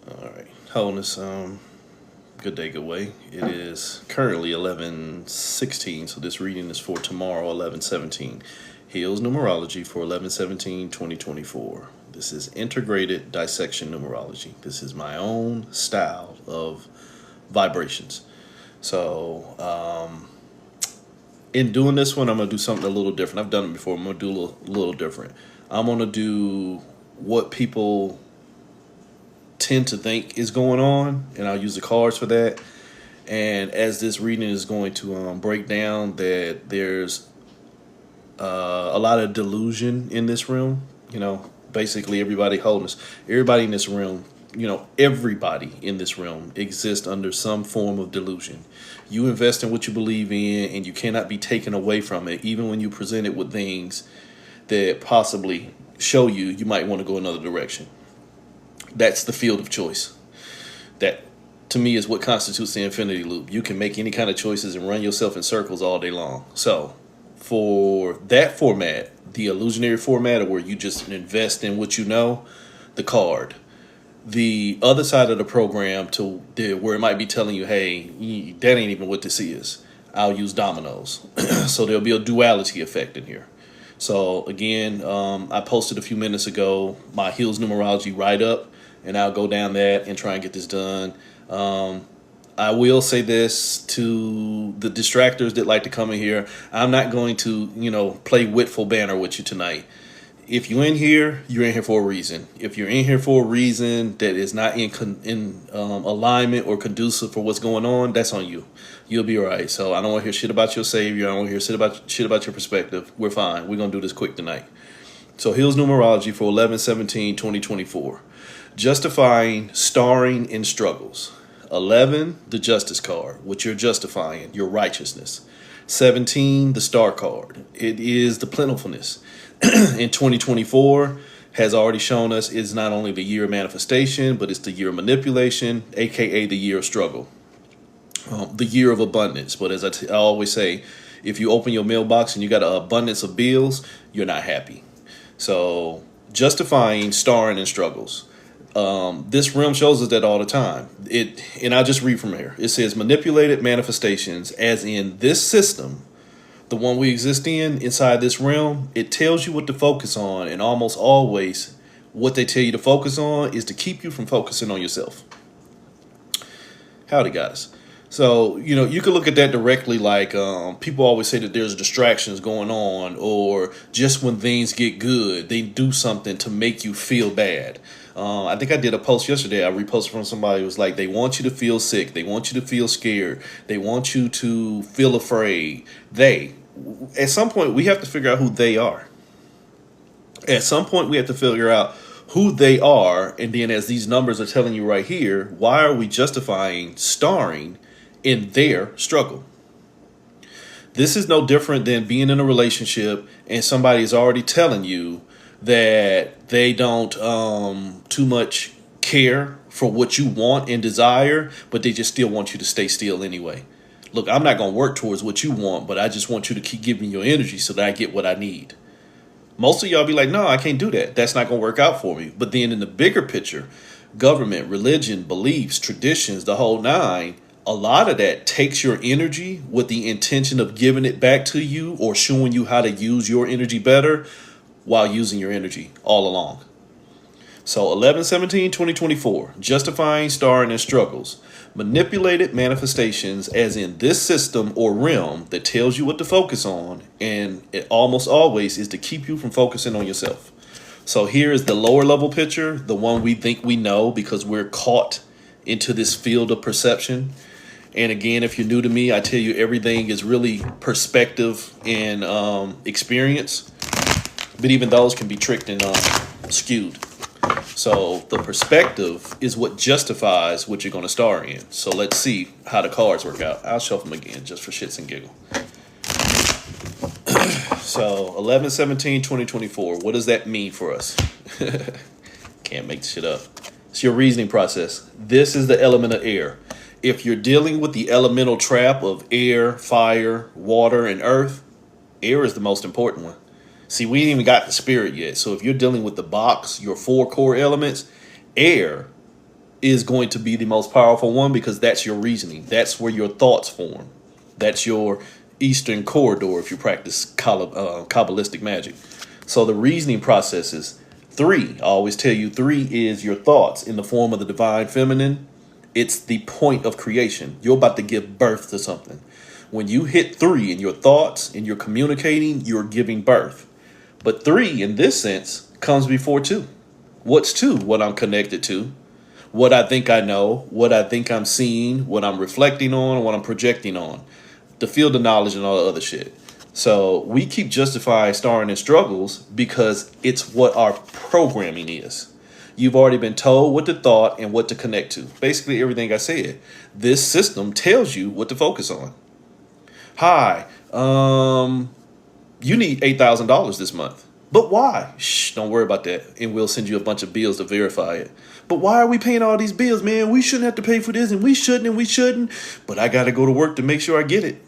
All right, wholeness. Good day, good way. It is currently 11:16, so this reading is for tomorrow, 11:17. Heels numerology for 11/17/2024. This is integrated dissection numerology. This is my own style of vibrations. So, in doing this one, I'm gonna do something a little different. I've done it before. I'm gonna do a little different. I'm gonna do what people tend to think is going on, and I'll use the cards for that. And as this reading is going to break down, that there's a lot of delusion in this room. Basically everybody holding this, everybody in this room. Everybody in this room exists under some form of delusion. You invest in what you believe in, and you cannot be taken away from it, even when you present it with things that possibly show you might want to go another direction. That's the field of choice. That, to me, is what constitutes the infinity loop. You can make any kind of choices and run yourself in circles all day long. So, for that format, the illusionary format, of where you just invest in what you know, the card. The other side of the program, where it might be telling you, hey, that ain't even what this is. I'll use dominoes. So there'll be a duality effect in here. So again, I posted a few minutes ago my Heels numerology write-up, and I'll go down that and try and get this done. I will say this to the distractors that like to come in here. I'm not going to, play Whitful Banner with you tonight. If you're in here, you're in here for a reason. If you're in here for a reason that is not in alignment or conducive for what's going on, that's on you. You'll be all right. So I don't want to hear shit about your savior. I don't want to hear shit about your perspective. We're fine. We're going to do this quick tonight. So Heels numerology for 11/17/2024. Justifying starring in struggles. 11, the justice card, which you're justifying, your righteousness. 17, the star card. It is the plentifulness. In 2024 has already shown us it's not only the year of manifestation, but it's the year of manipulation, aka the year of struggle, the year of abundance. But as I always say, if you open your mailbox and you got an abundance of bills, you're not happy. So justifying starring in struggles. This realm shows us that all the time. And I'll just read from here. It says manipulated manifestations, as in this system, the one we exist in, inside this realm, it tells you what to focus on, and almost always what they tell you to focus on is to keep you from focusing on yourself. Howdy, guys. So, you can look at that directly, like people always say that there's distractions going on, or just when things get good, they do something to make you feel bad. I think I did a post yesterday. I reposted from somebody who was like, they want you to feel sick. They want you to feel scared. They want you to feel afraid. At some point, we have to figure out who they are. At some point, we have to figure out who they are. And then as these numbers are telling you right here, why are we justifying starring in their struggle? This is no different than being in a relationship and somebody is already telling you that they don't too much care for what you want and desire, but they just still want you to stay still anyway. Look, I'm not going to work towards what you want, but I just want you to keep giving me your energy so that I get what I need. Most of y'all be like, no, I can't do that. That's not going to work out for me. But then in the bigger picture, government, religion, beliefs, traditions, the whole nine, a lot of that takes your energy with the intention of giving it back to you or showing you how to use your energy better while using your energy all along. So 11/17/2024, justifying starring in struggles. Manipulated manifestations, as in this system or realm that tells you what to focus on, and it almost always is to keep you from focusing on yourself. So here is the lower level picture, the one we think we know because we're caught into this field of perception. And again, if you're new to me, I tell you everything is really perspective and experience. But even those can be tricked and skewed. So the perspective is what justifies what you're going to star in. So let's see how the cards work out. I'll shuffle them again just for shits and giggle. So 11/17/2024. What does that mean for us? Can't make this shit up. It's your reasoning process. This is the element of air. If you're dealing with the elemental trap of air, fire, water, and earth, air is the most important one. See, we ain't even got the spirit yet. So if you're dealing with the box, your four core elements, air is going to be the most powerful one because that's your reasoning. That's where your thoughts form. That's your Eastern corridor if you practice Kabbalistic magic. So the reasoning process is 3. I always tell you 3 is your thoughts in the form of the divine feminine. It's the point of creation. You're about to give birth to something. When you hit 3 in your thoughts and you're communicating, you're giving birth. But 3 in this sense comes before 2. What's 2? What I'm connected to, what I think I know, what I think I'm seeing, what I'm reflecting on, what I'm projecting on, the field of knowledge and all the other shit. So we keep justifying starring in struggles because it's what our programming is. You've already been told what to thought and what to connect to. Basically everything I said. This system tells you what to focus on. Hi, you need $8,000 this month. But why? Shh, don't worry about that. And we'll send you a bunch of bills to verify it. But why are we paying all these bills, man? We shouldn't have to pay for this and we shouldn't. But I got to go to work to make sure I get it.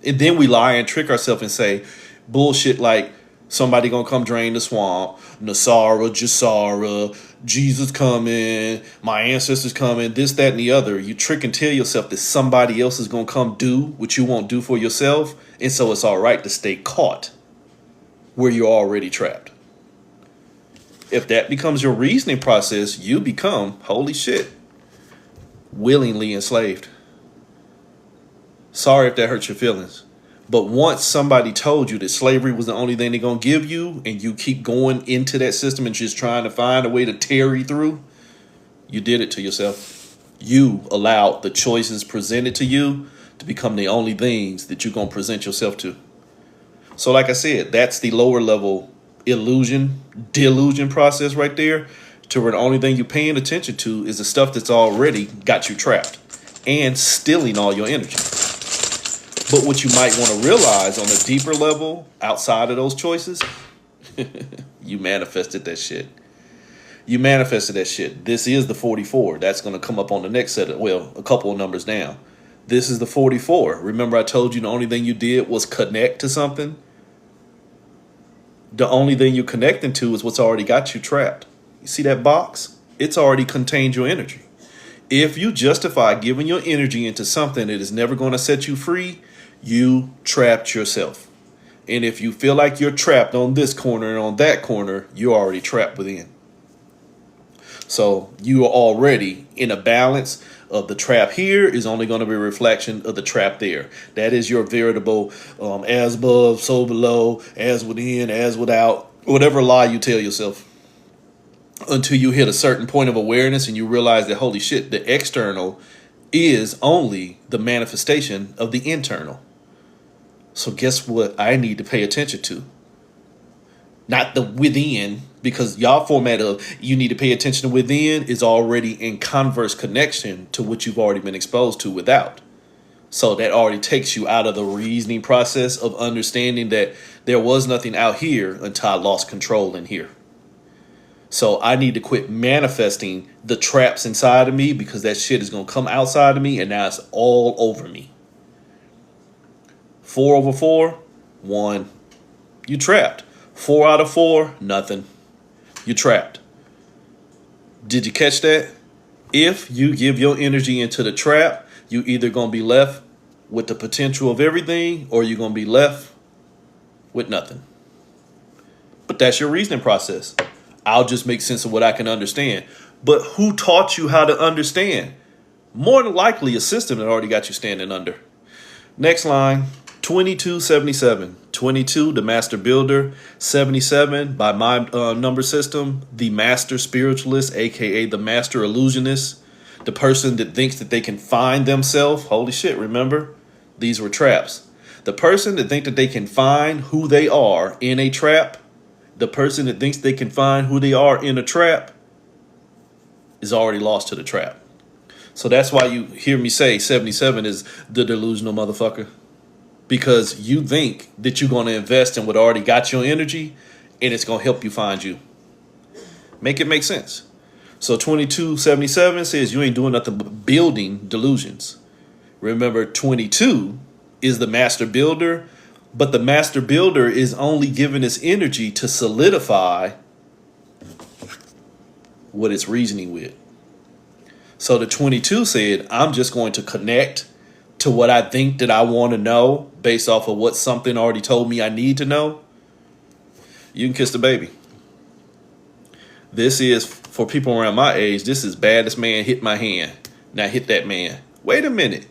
And then we lie and trick ourselves and say bullshit like somebody gonna come drain the swamp, Nasara, Jasara, Jesus coming, my ancestors coming, this, that, and the other. You trick and tell yourself that somebody else is gonna come do what you won't do for yourself. And so it's all right to stay caught where you're already trapped. If that becomes your reasoning process, you become, holy shit, willingly enslaved. Sorry if that hurts your feelings. But once somebody told you that slavery was the only thing they're going to give you and you keep going into that system and just trying to find a way to tarry through, you did it to yourself. You allowed the choices presented to you to become the only things that you're going to present yourself to. So like I said, that's the lower level delusion process right there, to where the only thing you're paying attention to is the stuff that's already got you trapped and stealing all your energy. But what you might want to realize on a deeper level outside of those choices, you manifested that shit. You manifested that shit. This is the 44. That's going to come up on the next set of, well, a couple of numbers down. This is the 44. Remember I told you the only thing you did was connect to something? The only thing you're connecting to is what's already got you trapped. You see that box? It's already contained your energy. If you justify giving your energy into something that is never going to set you free, you trapped yourself. And if you feel like you're trapped on this corner and on that corner, you're already trapped within. So you are already in a balance of the trap here is only going to be a reflection of the trap there. That is your veritable as above, so below, as within, as without, whatever lie you tell yourself. Until you hit a certain point of awareness and you realize that, holy shit, the external is only the manifestation of the internal. So guess what I need to pay attention to? Not the within, because y'all format of you need to pay attention to within is already in converse connection to what you've already been exposed to without. So that already takes you out of the reasoning process of understanding that there was nothing out here until I lost control in here. So I need to quit manifesting the traps inside of me because that shit is going to come outside of me and now it's all over me. 4 over 4, 1. You trapped. 4 out of 4, nothing. You trapped. Did you catch that? If you give your energy into the trap, you either going to be left with the potential of everything or you're going to be left with nothing. But that's your reasoning process. I'll just make sense of what I can understand. But who taught you how to understand? More than likely a system that already got you standing under. Next line, 2277. 22, the master builder. 77, by my number system, the master spiritualist, aka the master illusionist. The person that thinks that they can find themselves. Holy shit, remember? These were traps. The person that thinks that they can find who they are in a trap, the person that thinks they can find who they are in a trap is already lost to the trap. So that's why you hear me say 77 is the delusional motherfucker. Because you think that you're going to invest in what already got your energy and it's going to help you find you. Make it make sense. So 2277 says you ain't doing nothing but building delusions. Remember, 22 is the master builder. But the master builder is only giving his energy to solidify what it's reasoning with. So the 22 said, I'm just going to connect to what I think that I want to know based off of what something already told me I need to know. You can kiss the baby. This is, for people around my age, this is baddest man hit my hand. Now hit that man. Wait a minute.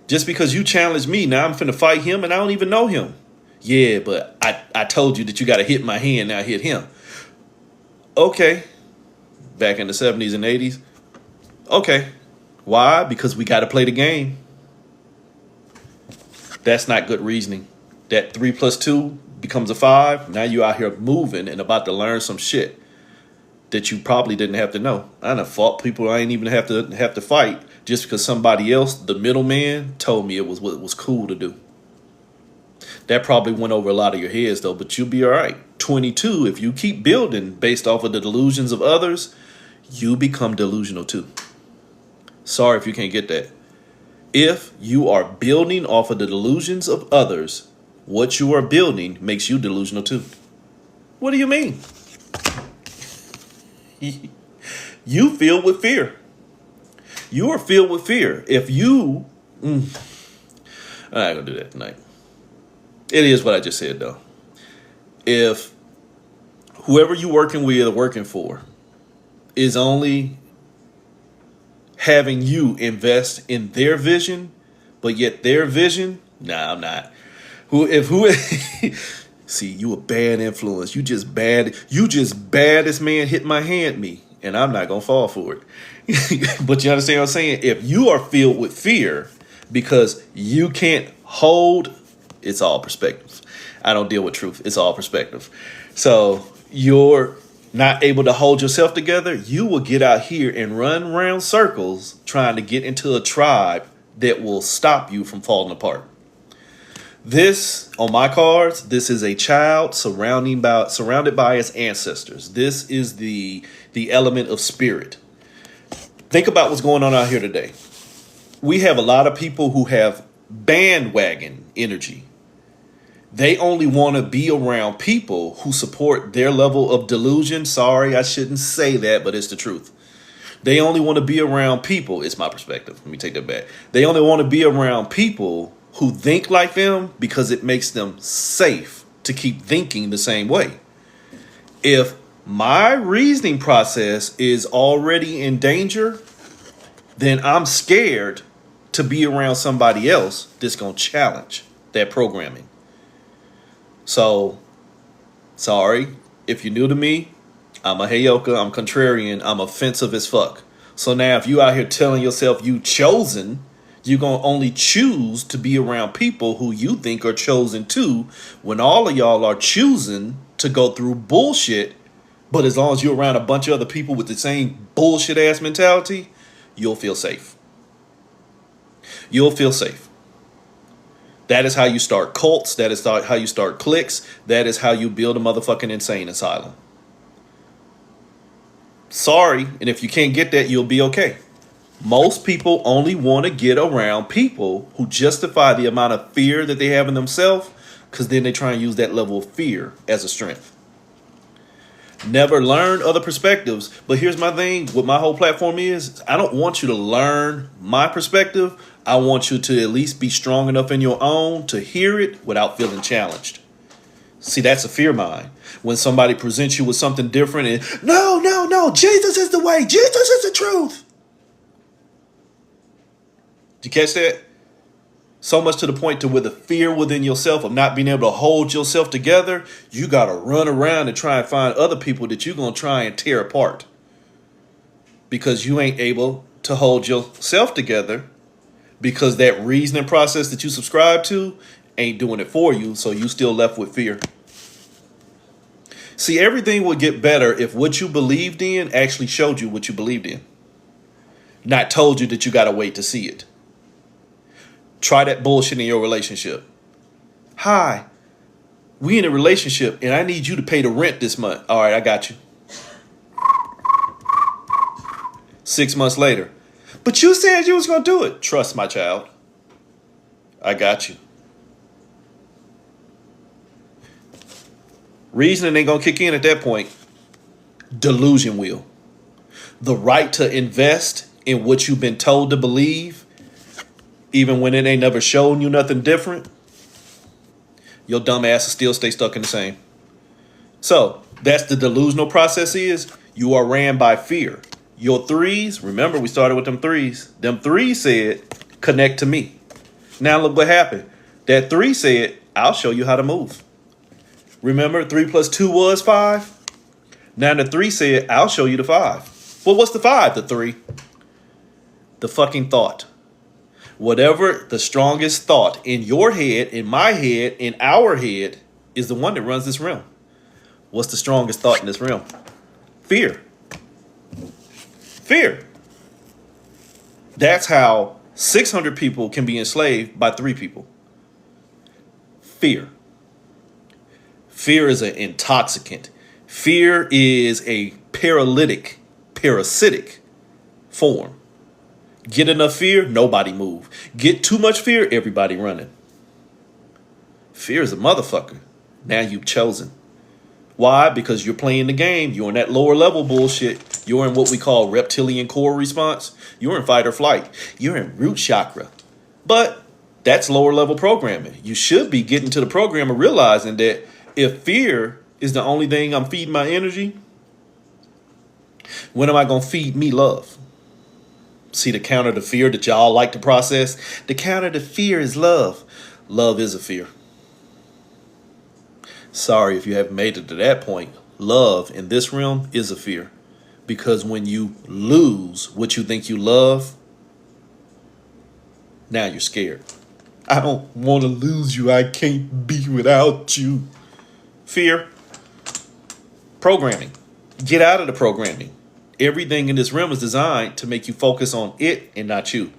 Just because you challenged me, now I'm finna fight him and I don't even know him. Yeah, but I told you that you got to hit my hand, now hit him. Okay. Back in the 70s and 80s. Okay. Why? Because we got to play the game. That's not good reasoning. That 3 + 2 becomes a 5. Now you out here moving and about to learn some shit that you probably didn't have to know. I done fought people I ain't even have to fight just because somebody else, the middleman, told me it was what was cool to do. That probably went over a lot of your heads though, but you'll be all right. 22, if you keep building based off of the delusions of others, you become delusional too. Sorry if you can't get that. If you are building off of the delusions of others, what you are building makes you delusional too. What do you mean? You filled with fear. You are filled with fear. If you... I'm not going to do that tonight. It is what I just said, though. If whoever you're working with or working for is only having you invest in their vision, but yet their vision, nah, I'm not. See, you a bad influence. You just baddest man hit my hand me, and I'm not gonna fall for it. But you understand what I'm saying? If you are filled with fear because you can't hold, it's all perspective. I don't deal with truth. It's all perspective. So you're not able to hold yourself together, you will get out here and run around circles trying to get into a tribe that will stop you from falling apart. This, on my cards, this is a child surrounded by its ancestors. This is the element of spirit. Think about what's going on out here today. We have a lot of people who have bandwagon energy. They only want to be around people who support their level of delusion. Sorry, I shouldn't say that, but it's the truth. They only want to be around people. It's my perspective. Let me take that back. They only want to be around people who think like them because it makes them safe to keep thinking the same way. If my reasoning process is already in danger, then I'm scared to be around somebody else that's going to challenge that programming. So, sorry, if you're new to me, I'm a Heyoka, I'm contrarian, I'm offensive as fuck. So now if you out here telling yourself you chosen, you're going to only choose to be around people who you think are chosen too, when all of y'all are choosing to go through bullshit. But as long as you're around a bunch of other people with the same bullshit ass mentality, you'll feel safe. You'll feel safe. That is how you start cults. That is how you start cliques. That is how you build a motherfucking insane asylum. Sorry, and if you can't get that, you'll be okay. Most people only want to get around people who justify the amount of fear that they have in themselves, because then they try and use that level of fear as a strength. Never learn other perspectives. But here's my thing. What my whole platform is, I don't want you to learn my perspective. I want you to at least be strong enough in your own to hear it without feeling challenged. See, that's a fear mind. When somebody presents you with something different and, no, Jesus is the way. Jesus is the truth. Did you catch that? So much to the point to where the fear within yourself of not being able to hold yourself together, you got to run around and try and find other people that you're going to try and tear apart. Because you ain't able to hold yourself together, because that reasoning process that you subscribe to ain't doing it for you, so you still left with fear. See, everything would get better if what you believed in actually showed you what you believed in. Not told you that you got to wait to see it. Try that bullshit in your relationship. Hi, we in a relationship and I need you to pay the rent this month. All right, I got you. 6 months later. But you said you was going to do it. Trust my child. I got you. Reasoning ain't going to kick in at that point. Delusion will. the right to invest in what you've been told to believe, even when it ain't never shown you nothing different, your dumb ass will still stay stuck in the same. So that's the delusional process is you are ran by fear. Your threes, remember we started with them threes. Them threes said, connect to me. Now look what happened. That three said, I'll show you how to move. Remember 3 plus 2 was 5? Now the 3 said, I'll show you the 5. Well, what's the 5? The 3. The fucking thought. Whatever the strongest thought in your head, in my head, in our head, is the one that runs this realm. What's the strongest thought in this realm? Fear. Fear. That's how 600 people can be enslaved by 3 people. Fear. Fear is an intoxicant. Fear is a parasitic form. Get enough fear, nobody move. Get too much fear, everybody running. Fear is a motherfucker. Now you've chosen. Why? Because you're playing the game. You're in that lower level bullshit. You're in what we call reptilian core response. You're in fight or flight. You're in root chakra. But that's lower level programming. You should be getting to the program of realizing that if fear is the only thing I'm feeding my energy, when am I going to feed me love? See the counter to fear that y'all like to process? The counter to fear is love. Love is a fear. Sorry if you haven't made it to that point. Love in this realm is a fear. Because when you lose what you think you love, now you're scared. I don't want to lose you. I can't be without you. Fear. Programming. Get out of the programming. Everything in this realm is designed to make you focus on it and not you.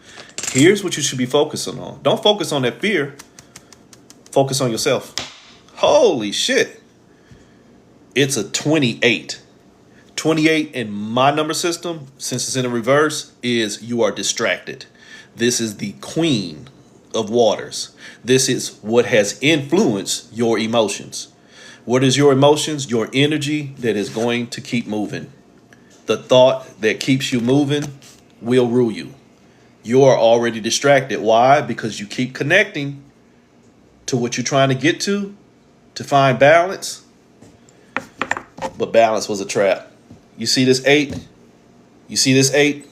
Here's what you should be focusing on. Don't focus on that fear. Focus on yourself. Holy shit. It's a 28. 28 in my number system, since it's in the reverse, is you are distracted. This is the queen of waters. This is what has influenced your emotions. What is your emotions? Your energy that is going to keep moving. The thought that keeps you moving will rule you. You are already distracted. Why? Because you keep connecting to what you're trying to get to find balance. But balance was a trap. You see this 8? You see this 8?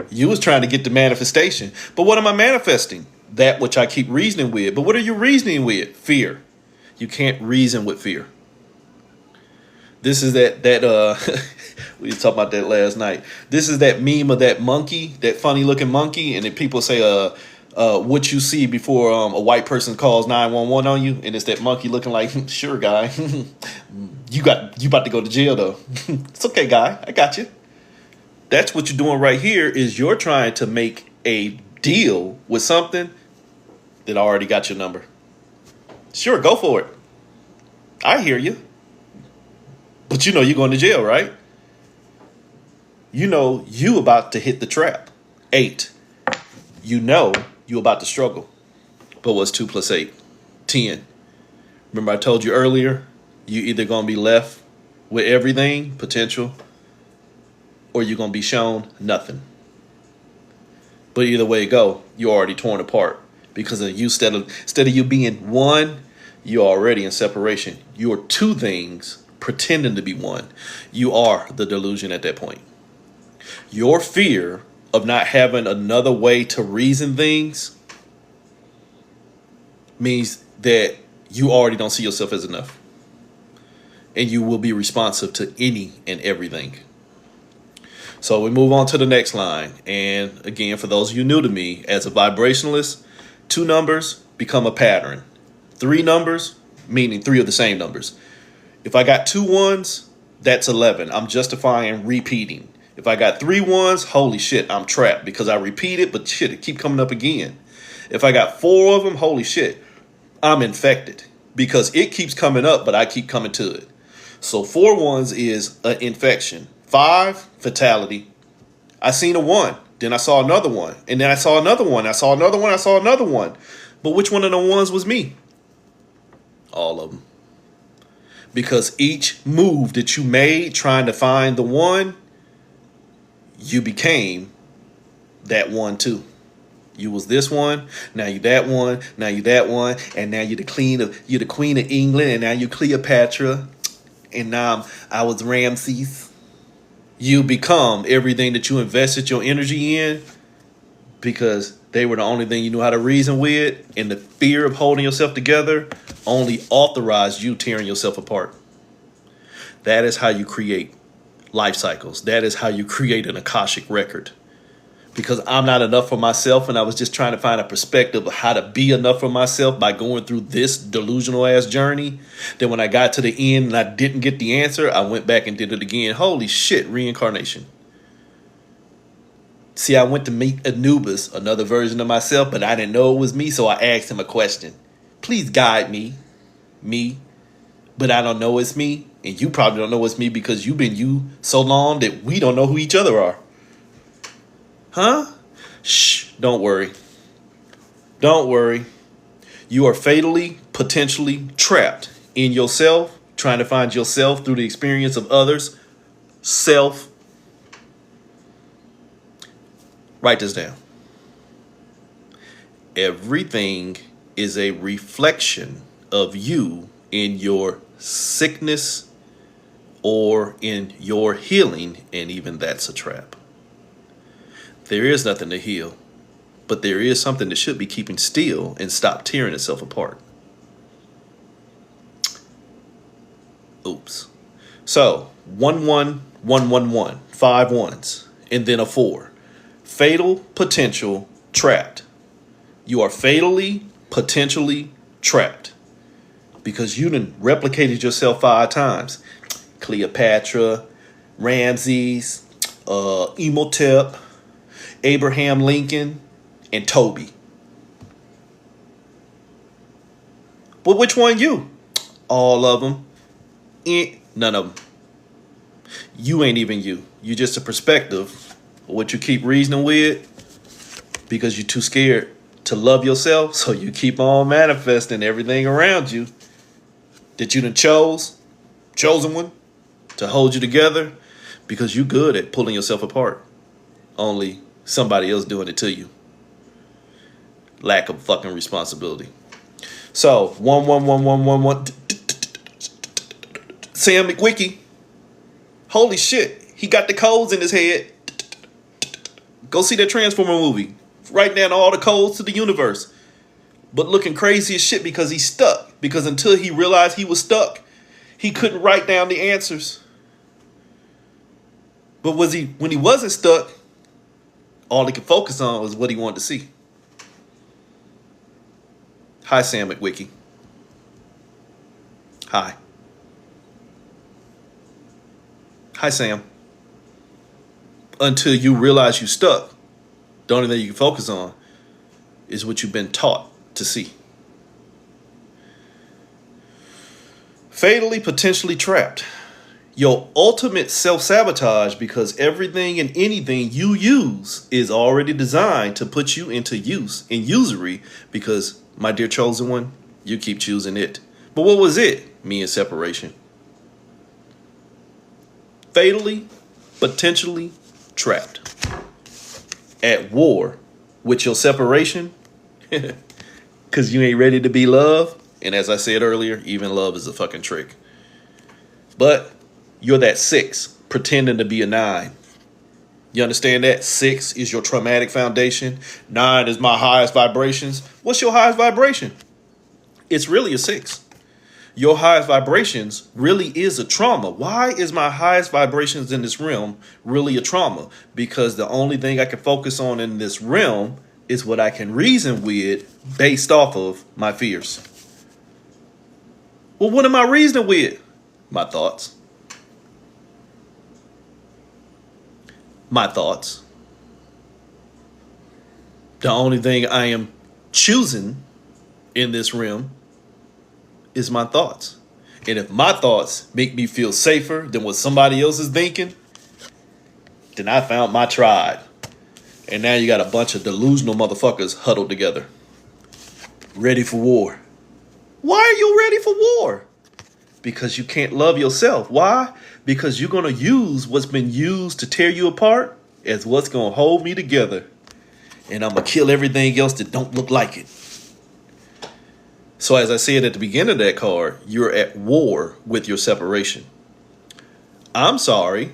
You was trying to get the manifestation. But what am I manifesting? That which I keep reasoning with. But what are you reasoning with? Fear. You can't reason with fear. This is that we talked about that last night. This is that meme of that monkey, that funny looking monkey, and then people say what you see before a white person calls 911 on you, and it's that monkey looking like, sure guy, you about to go to jail though. It's okay, guy, I got you. That's what you're doing right here. Is you're trying to make a deal with something that already got your number. Sure, go for it. I hear you. But you know you're going to jail, right? You know you about to hit the trap. 8. You know you about to struggle. But what's 2 plus 8? 10. Remember I told you earlier, you either going to be left with everything, potential, or you're going to be shown nothing. But either way it go, you're already torn apart. Because of you, instead of you being one, you're already in separation. You're 2 things pretending to be one. You are the delusion at that point. Your fear of not having another way to reason things means that you already don't see yourself as enough. And you will be responsive to any and everything. So we move on to the next line. And again, for those of you new to me, as a vibrationalist, 2 numbers become a pattern. 3 numbers, meaning 3 of the same numbers. If I got 2 1s, that's 11. I'm justifying repeating. If I got 3 1s, holy shit, I'm trapped because I repeat it, but shit, it keep coming up again. If I got 4 of them, holy shit, I'm infected because it keeps coming up, but I keep coming to it. So 4 1s is an infection. 5, fatality. I seen a 1, then I saw another 1, and then I saw another 1. I saw another 1. I saw another 1. But which one of the ones was me? All of them. Because each move that you made trying to find the 1 you became that one too. You was this one, now you that one, now you that one, and now you're the queen of England, and now you're Cleopatra, and now I was Ramses. You become everything that you invested your energy in because they were the only thing you knew how to reason with, and the fear of holding yourself together only authorized you tearing yourself apart. That is how you create life cycles. That is how you create an Akashic record. Because I'm not enough for myself, and I was just trying to find a perspective of how to be enough for myself by going through this delusional ass journey. Then when I got to the end and I didn't get the answer, I went back and did it again. Holy shit, reincarnation. See, I went to meet Anubis, another version of myself, but I didn't know it was me, so I asked him a question. Please guide me. But I don't know it's me, and you probably don't know it's me because you've been you so long that we don't know who each other are. Huh? Shh, don't worry. Don't worry. You are fatally, potentially trapped in yourself, trying to find yourself through the experience of others. Self. Write this down. Everything is a reflection of you in your sickness or in your healing, and even that's a trap. There is nothing to heal, but there is something that should be keeping still and stop tearing itself apart. Oops. So 1 1 1 1 1, 5 ones, and then a 4. Fatal, potential, trapped. You are fatally, potentially trapped because you done replicated yourself 5 times. Cleopatra, Ramses, Imhotep, Abraham Lincoln, and Toby. But which one you? All of them. None of them. You ain't even you. You just a perspective of what you keep reasoning with because you're too scared to love yourself, so you keep on manifesting everything around you that you done chosen one to hold you together because you good at pulling yourself apart. Only somebody else doing it to you. Lack of fucking responsibility. So 1 1 1 1 1 1. Sam McWicky. Holy shit. He got the codes in his head. Go see that Transformer movie. Write down all the codes to the universe. But looking crazy as shit because he's stuck. Because until he realized he was stuck, he couldn't write down the answers. But when he wasn't stuck, all he could focus on was what he wanted to see. Hi, Sam McWicky. Hi. Hi, Sam. Until you realize you're stuck, the only thing you can focus on is what you've been taught to see. Fatally, potentially trapped. Your ultimate self-sabotage because everything and anything you use is already designed to put you into use and usury because, my dear chosen one, you keep choosing it. But what was it? Me and separation. Fatally, potentially trapped. At war with your separation because you ain't ready to be loved. And as I said earlier, even love is a fucking trick. But you're that 6 pretending to be a 9. You understand that? 6 is your traumatic foundation. 9 is my highest vibrations. What's your highest vibration? It's really a 6. Your highest vibrations really is a trauma. Why is my highest vibrations in this realm really a trauma? Because the only thing I can focus on in this realm is what I can reason with based off of my fears. Well, what am I reasoning with? My thoughts. My thoughts. The only thing I am choosing in this realm is my thoughts. And if my thoughts make me feel safer than what somebody else is thinking, then I found my tribe. And now you got a bunch of delusional motherfuckers huddled together. Ready for war. Why are you ready for war? Because you can't love yourself. Why? Because you're going to use what's been used to tear you apart as what's going to hold me together. And I'm going to kill everything else that don't look like it. So as I said at the beginning of that card, you're at war with your separation. I'm sorry.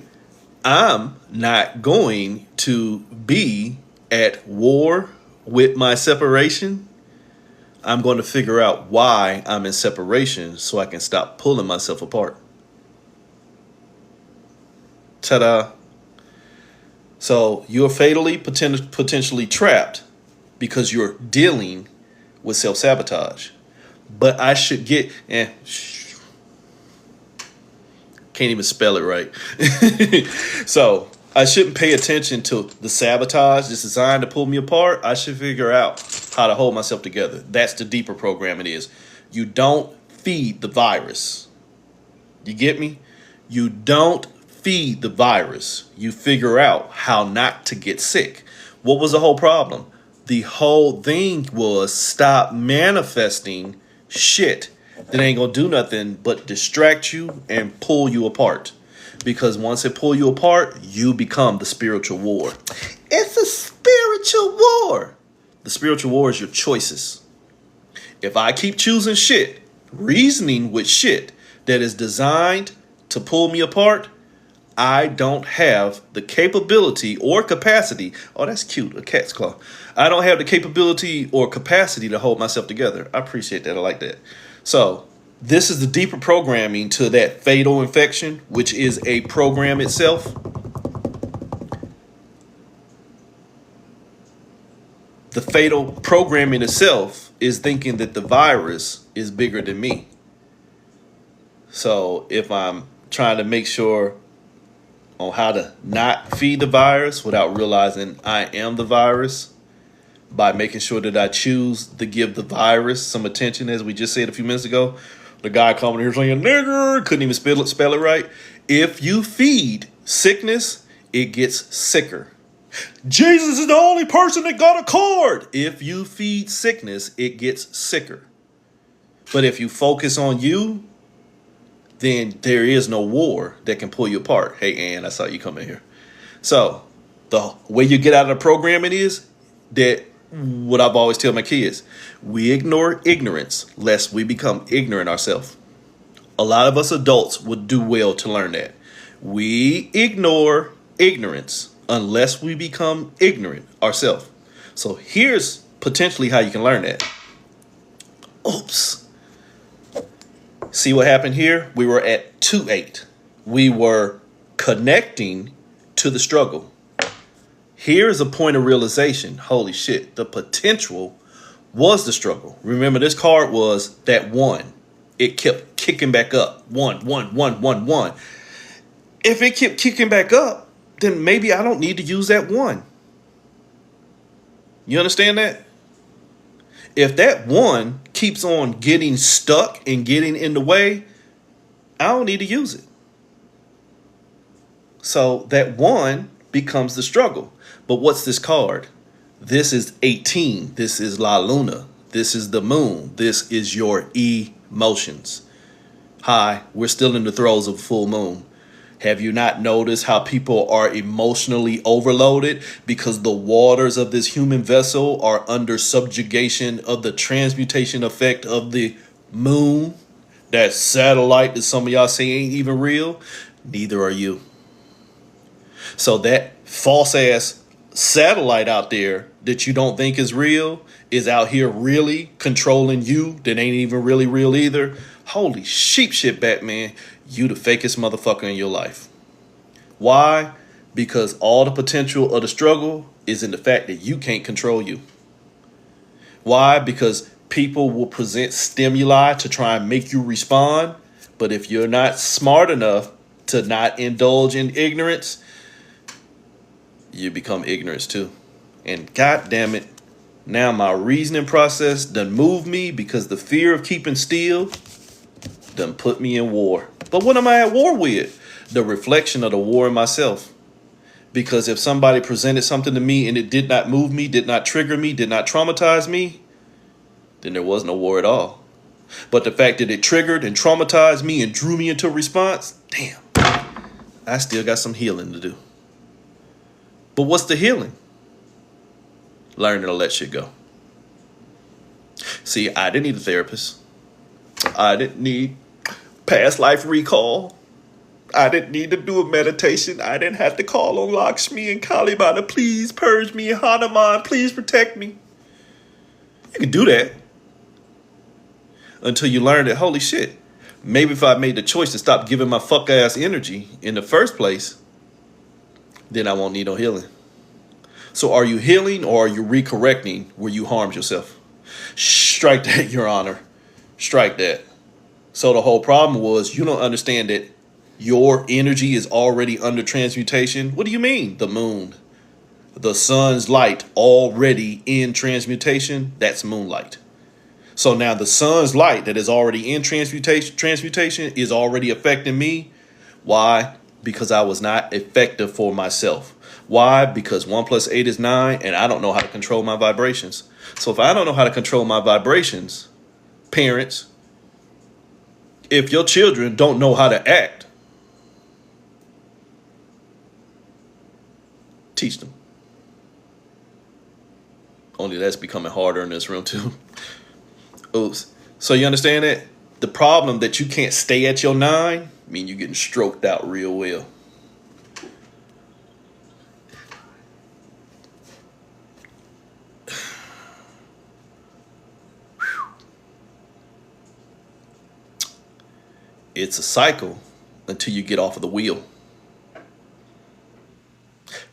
I'm not going to be at war with my separation. I'm going to figure out why I'm in separation so I can stop pulling myself apart. Ta-da. So you're fatally potentially trapped because you're dealing with self-sabotage. But I should get... Can't even spell it right. So I shouldn't pay attention to the sabotage that's designed to pull me apart. I should figure out how to hold myself together. That's the deeper program it is. You don't feed the virus. You get me? You don't feed the virus. You figure out how not to get sick. What was the whole problem? The whole thing was stop manifesting shit that ain't gonna do nothing but distract you and pull you apart. Because once it pull you apart, you become the spiritual war. It's a spiritual war. The spiritual war is your choices. If I keep choosing shit, reasoning with shit that is designed to pull me apart, I don't have the capability or capacity. Oh, that's cute, a cat's claw. I don't have the capability or capacity to hold myself together. I appreciate that. I like that. So this is the deeper programming to that fatal infection, which is a program itself. The fatal programming itself is thinking that the virus is bigger than me. So if I'm trying to make sure on how to not feed the virus without realizing I am the virus, by making sure that I choose to give the virus some attention, as we just said a few minutes ago. The guy coming here saying, nigger, couldn't even spell it right. If you feed sickness, it gets sicker. Jesus is the only person that got a card. If you feed sickness, it gets sicker. But if you focus on you, then there is no war that can pull you apart. Hey, Ann, I saw you come in here. So the way you get out of the programming is that what I've always tell my kids, we ignore ignorance lest we become ignorant ourselves. A lot of us adults would do well to learn that. We ignore ignorance unless we become ignorant ourselves. So here's potentially how you can learn that. Oops. See what happened here? We were at 2-8. We were connecting to the struggle. Here's a point of realization. Holy shit, the potential was the struggle. Remember, this card was that 1. It kept kicking back up. 1, 1, 1, 1, 1. If it kept kicking back up, then maybe I don't need to use that 1. You understand that? If that 1 keeps on getting stuck and getting in the way, I don't need to use it. So that 1 becomes the struggle. But what's this card? This is 18. This is La Luna. This is the moon. This is your emotions. Hi, we're still in the throes of full moon. Have you not noticed how people are emotionally overloaded because the waters of this human vessel are under subjugation of the transmutation effect of the moon? That satellite that some of y'all say ain't even real? Neither are you. So that false ass satellite out there that you don't think is real is out here really controlling you that ain't even really real either. Holy sheep shit, Batman. You the fakest motherfucker in your life. Why? Because all the potential of the struggle is in the fact that you can't control you. Why? Because people will present stimuli to try and make you respond. But if you're not smart enough to not indulge in ignorance, you become ignorant too. And god damn it, now my reasoning process done moved me because the fear of keeping still done put me in war. But what am I at war with? The reflection of the war in myself. Because if somebody presented something to me and it did not move me, did not trigger me, did not traumatize me, then there was no war at all. But the fact that it triggered and traumatized me and drew me into a response, damn, I still got some healing to do. But what's the healing? Learning to let shit go. See, I didn't need a therapist. I didn't need past life recall. I didn't need to do a meditation. I didn't have to call on Lakshmi and Kalima to please purge me, and Hanuman, please protect me. You can do that until you learn that, holy shit, maybe if I made the choice to stop giving my fuck ass energy in the first place, then I won't need no healing. So are you healing or are you recorrecting where you harmed yourself? Strike that, Your Honor. Strike that. So the whole problem was you don't understand that your energy is already under transmutation. What do you mean? The moon. The sun's light already in transmutation. That's moonlight. So now the sun's light that is already in transmutation is already affecting me. Why? Because I was not effective for myself. Why? Because 1 + 8 is 9 and I don't know how to control my vibrations. So if I don't know how to control my vibrations, parents, if your children don't know how to act, teach them. Only that's becoming harder in this room too. Oops. So you understand that? The problem that you can't stay at your 9 mean you're getting stroked out real well. It's a cycle until you get off of the wheel.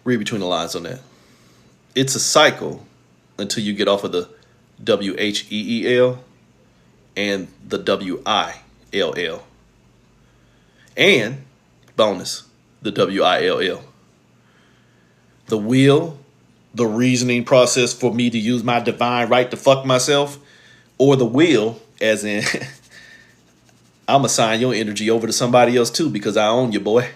Read between the lines on that. It's a cycle until you get off of the WHEEL and the WILL. And, bonus, the WILL. The will, the reasoning process for me to use my divine right to fuck myself, or the will, as in, I'm going to sign your energy over to somebody else too because I own you, boy.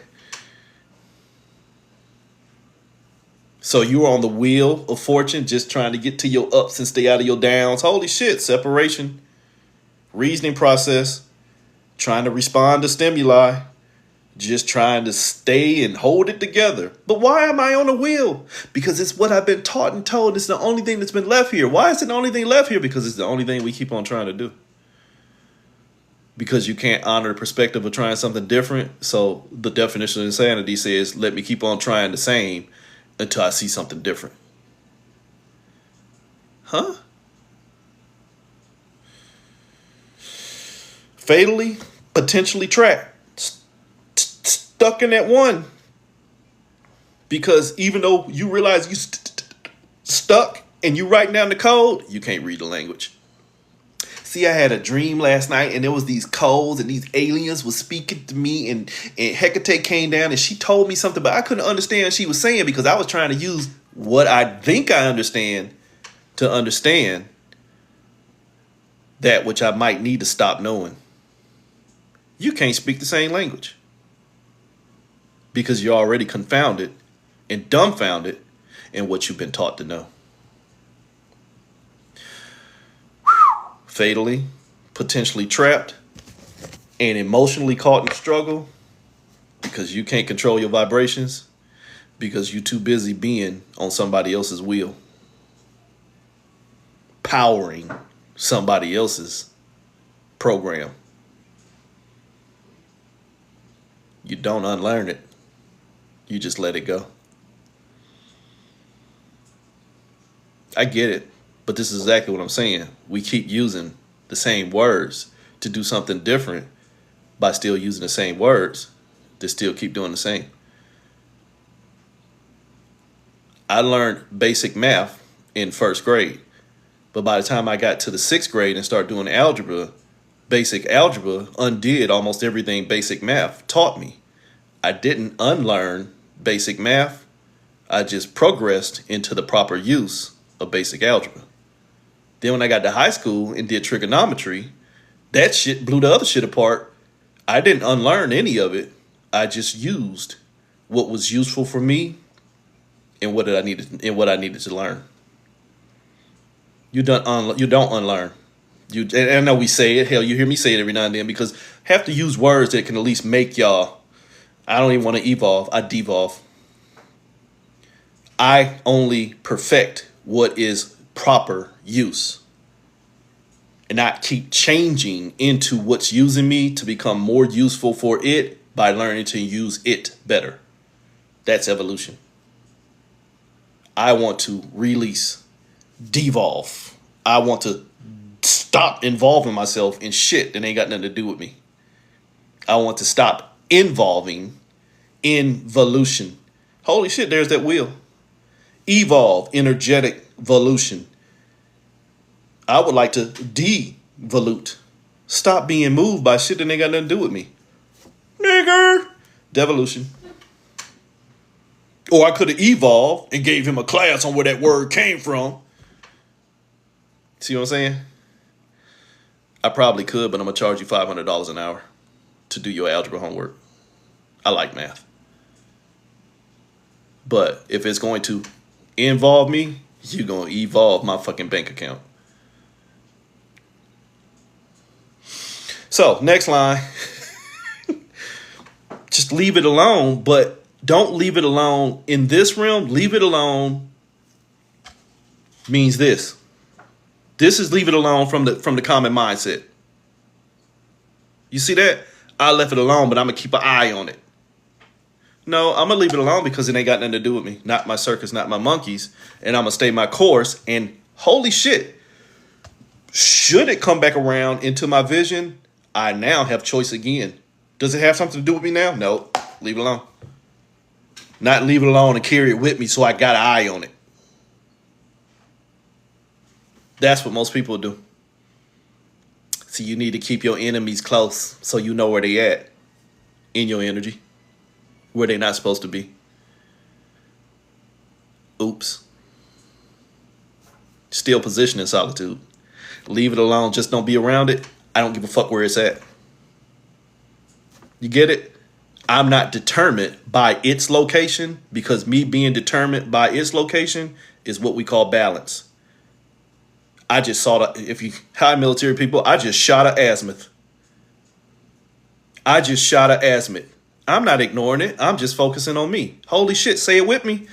So you're on the wheel of fortune just trying to get to your ups and stay out of your downs. Holy shit, separation, reasoning process, trying to respond to stimuli, just trying to stay and hold it together. But why am I on the wheel? Because it's what I've been taught and told. It's the only thing that's been left here. Why is it the only thing left here? Because it's the only thing we keep on trying to do. Because you can't honor the perspective of trying something different. So the definition of insanity says, let me keep on trying the same until I see something different. Huh? Fatally, potentially trapped. Stuck in that one. Because even though you realize you stuck and you writing down the code, you can't read the language. See, I had a dream last night and there was these codes and these aliens was speaking to me and Hecate came down and she told me something, but I couldn't understand what she was saying because I was trying to use what I think I understand to understand that which I might need to stop knowing. You can't speak the same language because you're already confounded and dumbfounded in what you've been taught to know. Fatally, potentially trapped, and emotionally caught in struggle because you can't control your vibrations because you're too busy being on somebody else's wheel, powering somebody else's program. You don't unlearn it. You just let it go. I get it. But this is exactly what I'm saying. We keep using the same words to do something different by still using the same words to still keep doing the same. I learned basic math in first grade. But by the time I got to the 6th grade and started doing algebra, basic algebra undid almost everything basic math taught me. I didn't unlearn basic math. I just progressed into the proper use of basic algebra. Then when I got to high school and did trigonometry, that shit blew the other shit apart. I didn't unlearn any of it. I just used what was useful for me and what I needed to learn. You don't unlearn. And I know we say it. Hell, you hear me say it every now and then because I have to use words that can at least make y'all. I don't even want to evolve. I devolve. I only perfect what is proper use and not keep changing into what's using me to become more useful for it by learning to use it better. That's evolution. I want to release, devolve. I want to stop involving myself in shit that ain't got nothing to do with me. I want to stop involving involution. Holy shit, there's that wheel. Evolve, energetic volution. I would like to devolute. Stop being moved by shit that ain't got nothing to do with me. Nigger. Devolution. Or I could have evolved and gave him a class on where that word came from. See what I'm saying? I probably could, but I'm going to charge you $500 an hour to do your algebra homework. I like math. But if it's going to involve me, you're going to evolve my fucking bank account. So, next line. Just leave it alone, but don't leave it alone in this realm. Leave it alone means this. This is leave it alone from the common mindset. You see that? I left it alone, but I'm going to keep an eye on it. No, I'm going to leave it alone because it ain't got nothing to do with me. Not my circus, not my monkeys. And I'm going to stay my course. And holy shit, should it come back around into my vision, I now have choice again. Does it have something to do with me now? No, leave it alone. Not leave it alone and carry it with me so I got an eye on it. That's what most people do. See, you need to keep your enemies close so you know where they at in your energy, where they're not supposed to be. Oops. Still position in solitude. Leave it alone. Just don't be around it. I don't give a fuck where it's at. You get it? I'm not determined by its location, because me being determined by its location is what we call balance. I just saw hi military people, I just shot an azimuth. I'm not ignoring it. I'm just focusing on me. Holy shit, say it with me.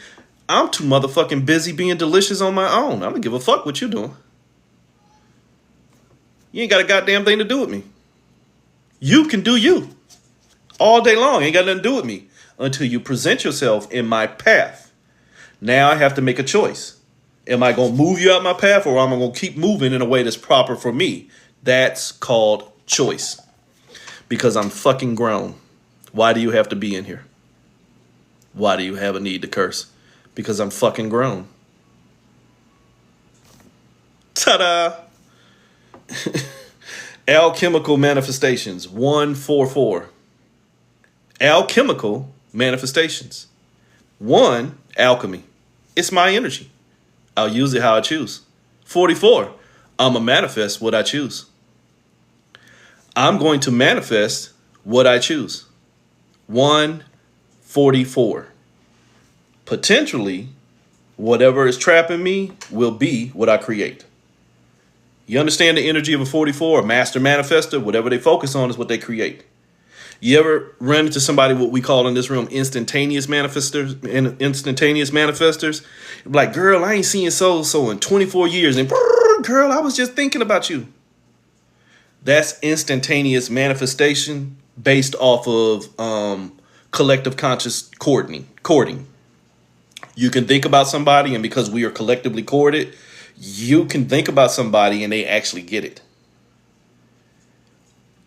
I'm too motherfucking busy being delicious on my own. I don't give a fuck what you doing. You ain't got a goddamn thing to do with me. You can do you all day long. Ain't got nothing to do with me until you present yourself in my path. Now I have to make a choice. Am I going to move you out my path, or am I going to keep moving in a way that's proper for me? That's called choice. Because I'm fucking grown. Why do you have to be in here? Why do you have a need to curse? Because I'm fucking grown. Ta-da! Alchemical manifestations, 144. Alchemical manifestations. 1, alchemy. It's my energy. I'll use it how I choose. 44, I'm going to manifest what I choose. I'm going to manifest what I choose. 144. Potentially, whatever is trapping me will be what I create. You understand the energy of a 44, a master manifester? Whatever they focus on is what they create. You ever run into somebody, what we call in this room, instantaneous manifestors? Like, girl, I ain't seen so in 24 years. And girl, I was just thinking about you. That's instantaneous manifestation based off of collective conscious courting. You can think about somebody, and because we are collectively courted, you can think about somebody and they actually get it.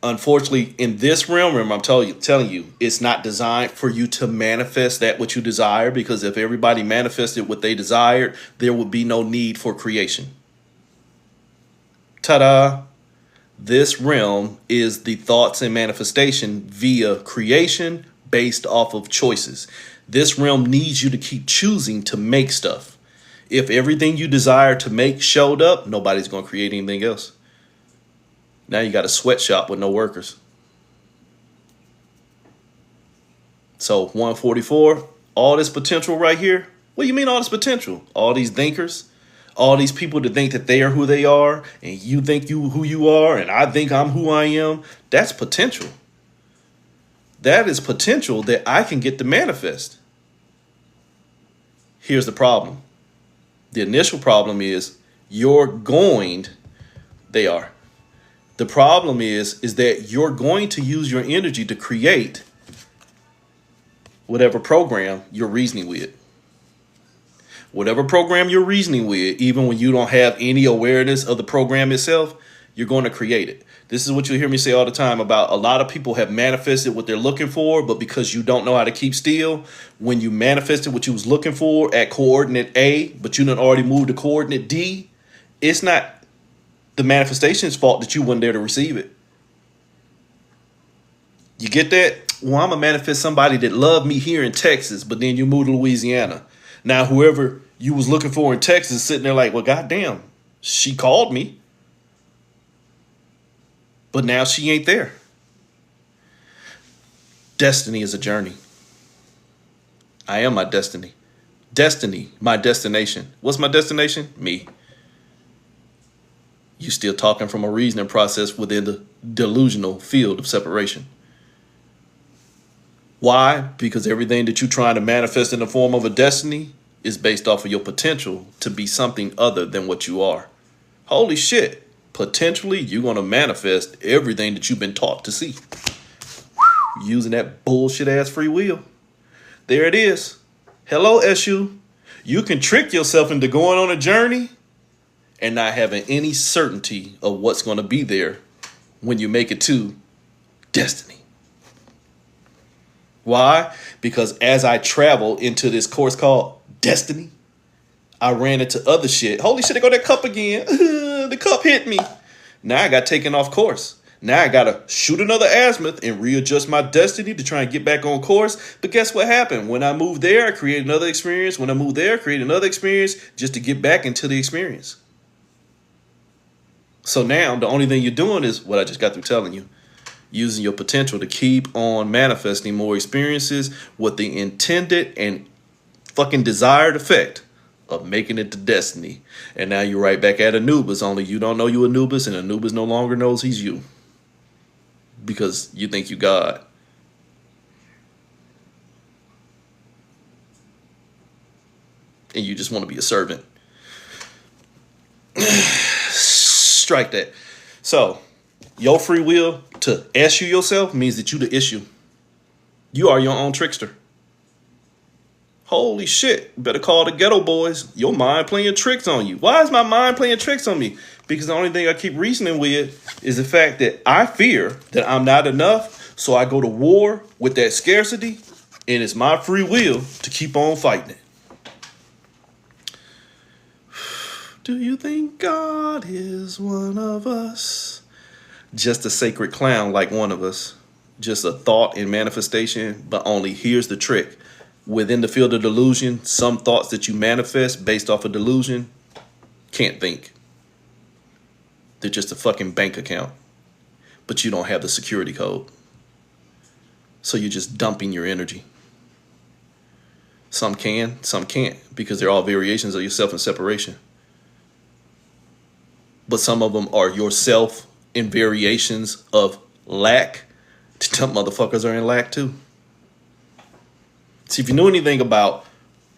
Unfortunately, in this realm, remember, I'm telling you, it's not designed for you to manifest that what you desire, because if everybody manifested what they desired, there would be no need for creation. Ta-da! This realm is the thoughts and manifestation via creation based off of choices. This realm needs you to keep choosing to make stuff. If everything you desire to make showed up, nobody's going to create anything else. Now you got a sweatshop with no workers. So 144, all this potential right here. What do you mean all this potential? All these thinkers, all these people that think that they are who they are, and you think you who you are, and I think I'm who I am. That's potential. That is potential that I can get to manifest. Here's the problem. The initial problem is you're going, they are. The problem is that you're going to use your energy to create whatever program you're reasoning with. Whatever program you're reasoning with, even when you don't have any awareness of the program itself, you're going to create it. This is what you hear me say all the time about a lot of people have manifested what they're looking for, but because you don't know how to keep still, when you manifested what you was looking for at coordinate A, but you done already moved to coordinate D, it's not the manifestation's fault that you weren't there to receive it. You get that? Well, I'm going to manifest somebody that loved me here in Texas, but then you move to Louisiana. Now, whoever you was looking for in Texas sitting there like, well, goddamn, she called me. But now she ain't there. Destiny is a journey. I am my destiny. Destiny, my destination. What's my destination? Me. You still talking from a reasoning process within the delusional field of separation. Why? Because everything that you're trying to manifest in the form of a destiny is based off of your potential to be something other than what you are. Holy shit. Potentially, you're going to manifest everything that you've been taught to see. Using that bullshit ass free will. There it is. Hello, SU. You can trick yourself into going on a journey and not having any certainty of what's going to be there when you make it to destiny. Why? Because as I travel into this course called Destiny, I ran into other shit. Holy shit, there go that cup again. The cup hit me. Now I got taken off course. Now I got to shoot another azimuth and readjust my destiny to try and get back on course. But guess what happened? When I moved there, I created another experience. When I moved there, I created another experience just to get back into the experience. So now the only thing you're doing is what I just got through telling you. Using your potential to keep on manifesting more experiences with the intended and fucking desired effect of making it to destiny. And now you're right back at Anubis, only you don't know you Anubis, and Anubis no longer knows he's you. Because you think you God. And you just want to be a servant. Strike that. So, your free will to issue yourself means that you the issue. You are your own trickster. Holy shit, better call the ghetto boys. Your mind playing tricks on you. Why is my mind playing tricks on me? Because the only thing I keep reasoning with is the fact that I fear that I'm not enough. So I go to war with that scarcity, and it's my free will to keep on fighting it. Do you think God is one of us? Just a sacred clown like one of us. Just a thought and manifestation, but only here's the trick. Within the field of delusion, some thoughts that you manifest based off of delusion can't think. They're just a fucking bank account. But you don't have the security code. So you're just dumping your energy. Some can, some can't, because they're all variations of yourself in separation. But some of them are yourself in variations of lack. Some motherfuckers are in lack too. See, if you knew anything about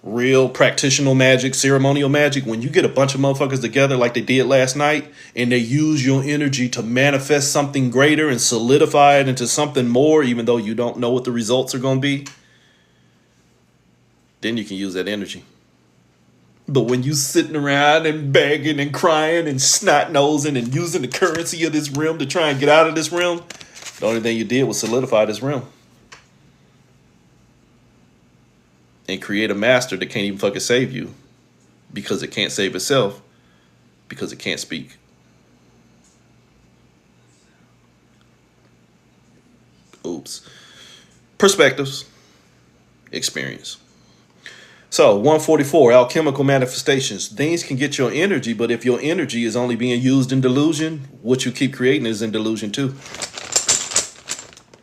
real practitioner magic, ceremonial magic, when you get a bunch of motherfuckers together like they did last night and they use your energy to manifest something greater and solidify it into something more, even though you don't know what the results are going to be, then you can use that energy. But when you sitting around and begging and crying and snot-nosing and using the currency of this realm to try and get out of this realm, the only thing you did was solidify this realm. And create a master that can't even fucking save you because it can't save itself because it can't speak. Oops. Perspectives. Experience. So 144, alchemical manifestations. Things can get your energy, but if your energy is only being used in delusion, what you keep creating is in delusion too.